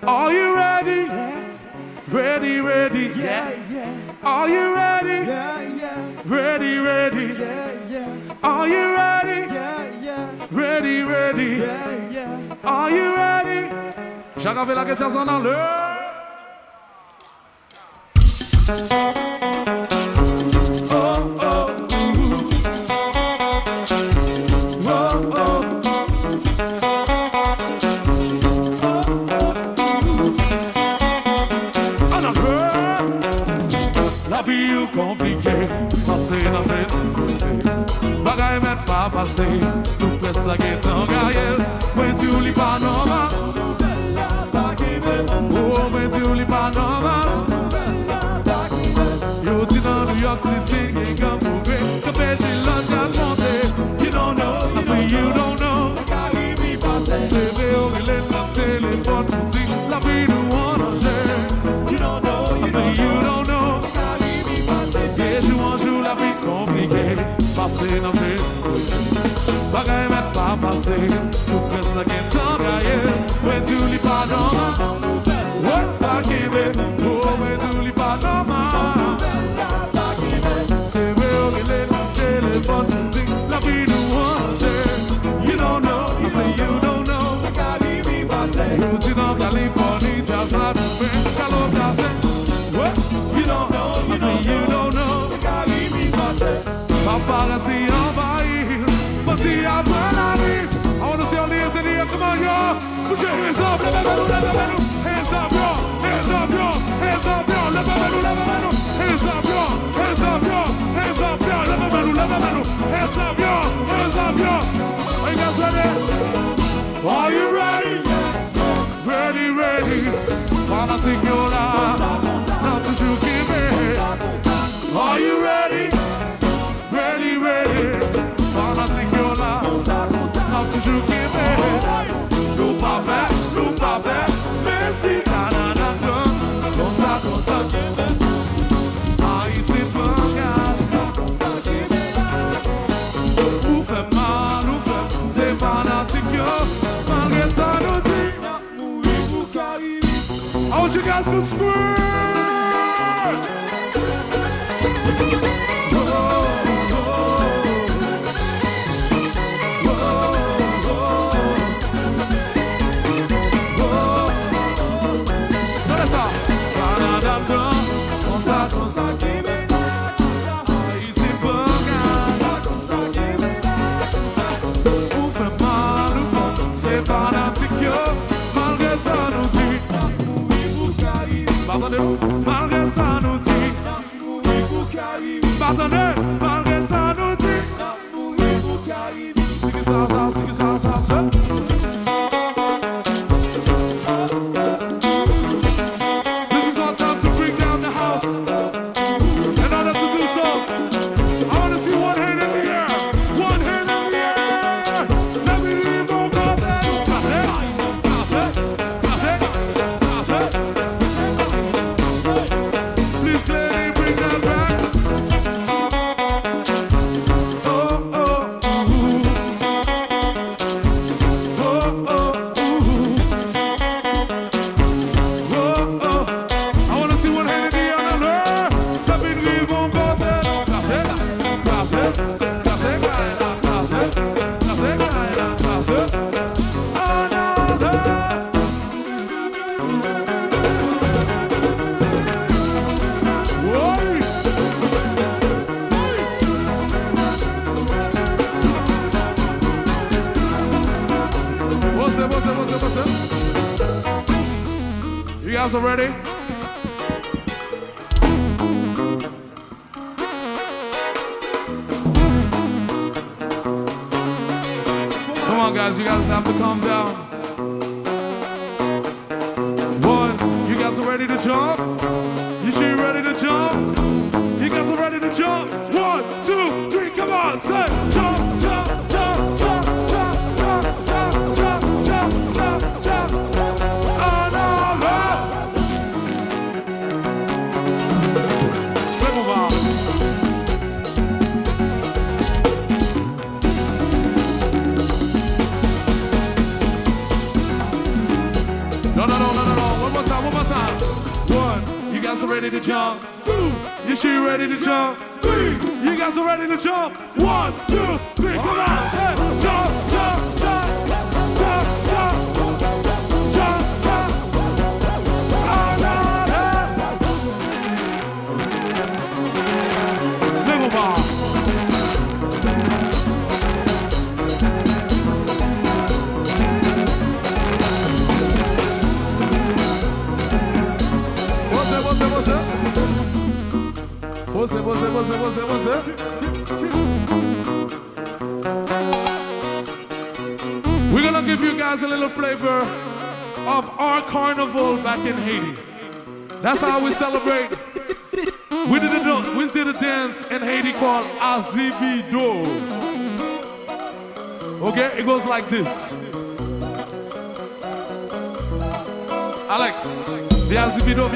Are you ready? Ready, ready, yeah. Are you ready? Ready, ready, are you ready? Ready, ready, are you ready? Chega a ver lá que te zona lê. Compliqué, passei na frente do côté. Bagaille met pas passé, tout près ça qui est en gaïel. When tu lis pas normal, oh, when tu lis pas normal. Yo dis dans New York City, qui est comme prouvé, que péché l'autre jazz monté. You don't know, I say you don't know. C'est vrai, on est dans le téléphone, on dit la vie nous en danger. You don't know, I say you don't know. La vie compliquée, passer dans le côté. Bagaille met pas passer, tout près ça qui est en gaïel. Ouais, tu lis pas normal. Ouais, pas qui veut, oh, mais tu lis pas normal. C'est vrai, on est dans le téléphone, dit la vie nous hange. You don't know, I say you don't know. You dis dans Californie, jazz la tombée, calot cassé. Ouais, you don't know, I say you don't know. Paparazzi envahir, but see I burn on it. I wanna see all the hands in the air, come on y'all. Put your hands up, hands up y'all, hands up y'all, hands up y'all, hands up y'all, hands up y'all, hands up y'all, hands up y'all, hands up y'all. Are you guys ready? Are you ready? Ready, ready. Fanatique you're là, not to shoot me. Are you ready? Ready, ready, fanatique yo là, n'a toujours qu'aimé. Nous pas fait, merci, nanana, comme ça, Haïti blanc, ou fait mal, ou fait, c'est fanatique yo, malgré ça nous dit, I want you guys to scream. Malgré ça nous dit, pardonnez, malgré ça nous dit, c'est que ça. This is our time to bring down the house. In order to do so, I want to see one hand in the air. One hand in the air. Let me leave on God. Please, lady, bring that back. I want to see one hand in the air. Let me leave on God. What's up? You guys are ready? Come on, guys, you guys have to calm down. One, you guys are ready to jump? You sure you're ready to jump? You guys are ready to jump? 1, 2, 3, come on, say jump, jump, jump, jump, jump, jump, jump, jump, jump, jump, jump. Oh no, no. Let's move on. No. guys are ready to jump? You sure you ready to jump? You guys are ready to jump? 1, 2, 3, come on! Jump, jump, jump, jump, jump, jump, jump. Level bar. Você. We're gonna give you guys a little flavor of our carnival back in Haiti. That's how we celebrate. We did a dance in Haiti called Azibido. Okay, it goes like this. Alex, viens Azibido,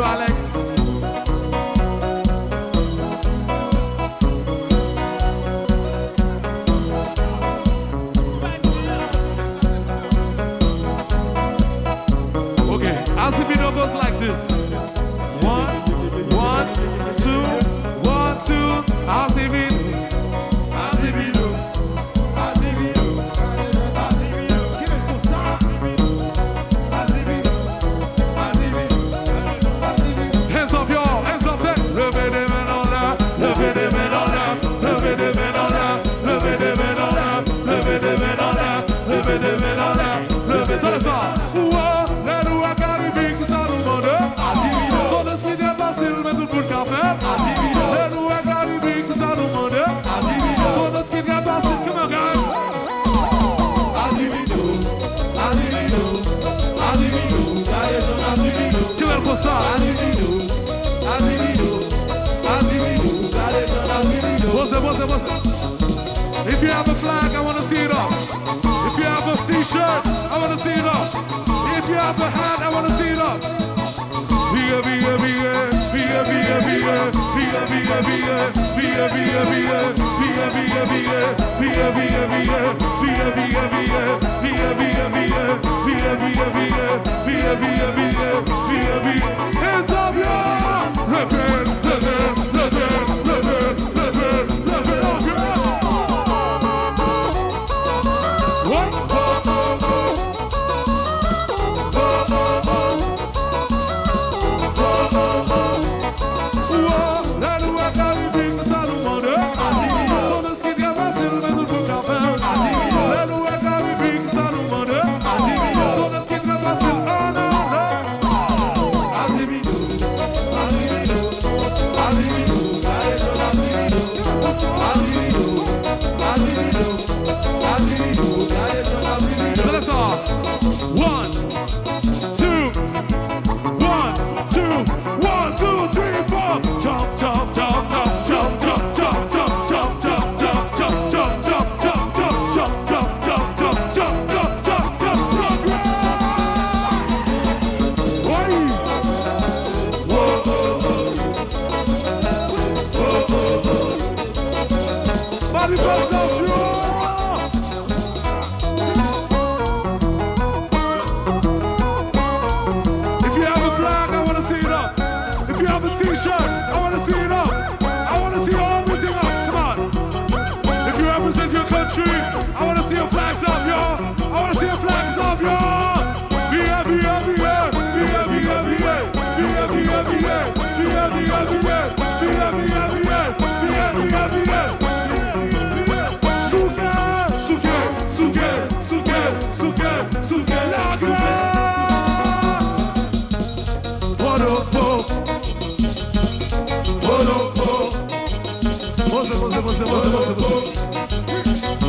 Alex. Okay, Azibido goes like this. 1, 2, 1, 2. Azibido. If you have a flag, I want to see it up. If you have a t-shirt, I want to see it up. If you have a hat, I want to see it up. Hands up, y'all! Left hand.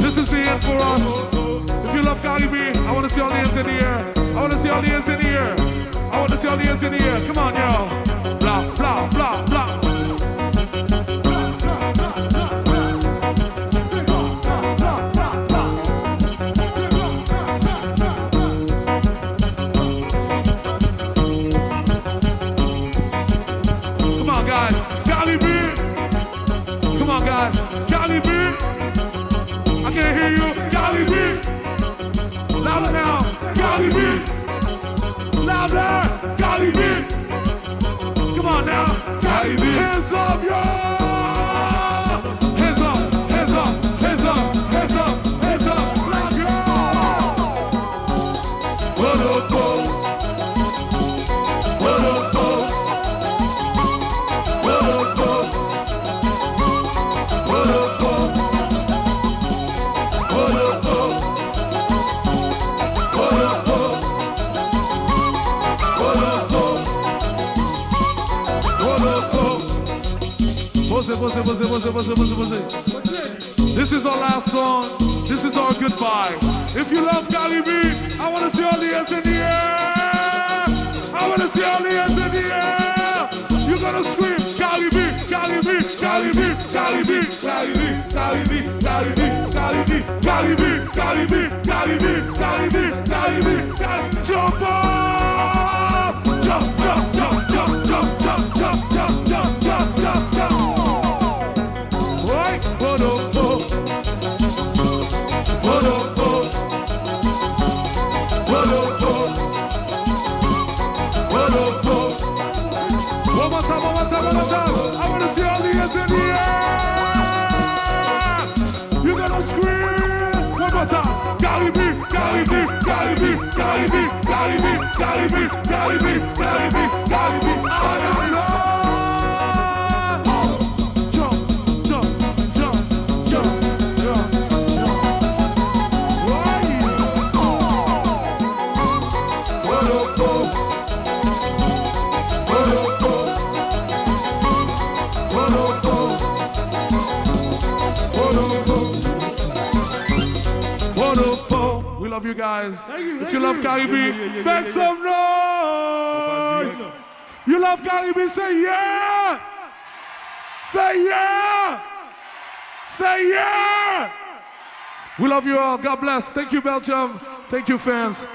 This is the end for us. If you love Caribbean, I want to see all the hands in the air. I want to see all the hands in the air. I want to see all the hands in the air. Come on, y'all. Blah, blah, blah, blah. Come on, guys. Caribbean. Come on, guys. Caribbean. I can't hear you. Caribbean. Louder now. Caribbean. Louder. Caribbean. Caribe. Hands up, yo! Hands up, hands up, hands up, hands up, hands up, like yo! What up, what up, what up, what up, você. This is our last song. This is our goodbye. If you love Caribe, I want to see all the hands in the air. I want to see all the hands in the air. You're gonna scream Caribe, Caribe, Caribe, Caribe, Caribe, Caribe, Caribe, Caribe, Caribe, Caribe, Caribe, Caribe, Caribe, Caribe. Jump up! Jump, jump, jump, jump, jump, jump, jump, jump, jump, jump, jump, jump. Right? What up, what up, what up, what up, one more time, one more time, one more time. I want to see all the hands in the air. You gotta scream. One more time. Caribe, Caribe, Caribe, Caribe, Caribe, Caribe, Caribe, Caribe, Caribe. I love. Love you guys. If you love Caribe, make some noise. You love Caribe, say yeah. Say yeah. Say yeah. We love you all. God bless. Thank you, Belgium. Thank you, fans.